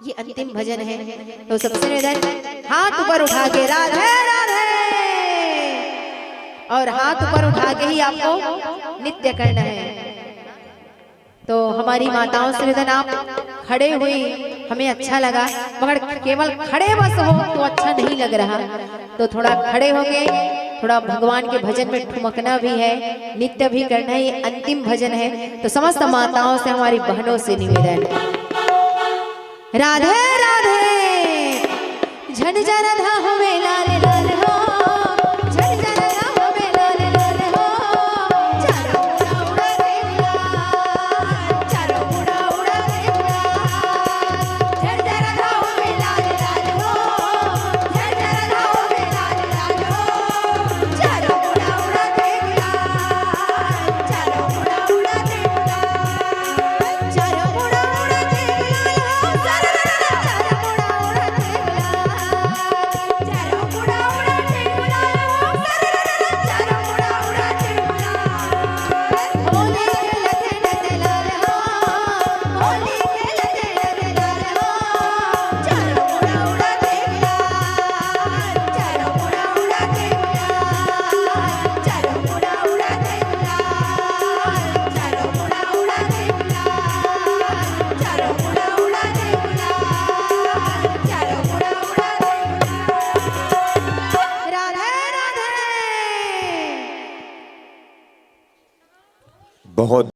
ये अंतिम भजन है। तो सबसे निवेदन हाथ ऊपर उठा के राधे राधे, और हाथ ऊपर उठा के ही आपको नित्य करना है। तो हमारी माताओं से निवेदन आप खड़े हुए, हमें अच्छा लगा, मगर केवल खड़े बस हो तो अच्छा नहीं लग रहा, तो थोड़ा खड़े होके थोड़ा भगवान के भजन में ठुमकना भी है, नित्य भी करना है। ये अंतिम भजन है। तो समस्त माताओं से, हमारी बहनों से निवेदन, राधे राधे झन झन धा हमें लाल लाल हो, झन झन धा हमें लाल लाल हो, चारों उड़ा उड़ा दे गुलाल, चारों उड़ा उड़ा दे गुलाल, झन झन धा हमें लाल लाल हो, झन झन धा हमें लाल लाल हो, चारों उड़ा उड़ा दे गुलाल, चारों उड़ा उड़ा दे गुलाल, चारों उड़ा उड़ा दे गुलाल हो, चारों उड़ा उड़ा दे गुलाल, चारों उड़ा उड़ा दे गुलाल हो, चारों उड़ा उड़ा दे गुलाल, होली खेलते लते लाल हो, होली खेलते लते लाल हो, चारों उड़ा उड़ा दे गुलाल, चारों उड़ा उड़ा दे गुलाल, चारों उड़ा उड़ा दे गुलाल, चारों उड़ा उड़ा दे गुलाल, चारों उड़ा उड़ा दे गुलाल, चारों उड़ा उड़ा दे गुलाल। राधे राधे। बहुत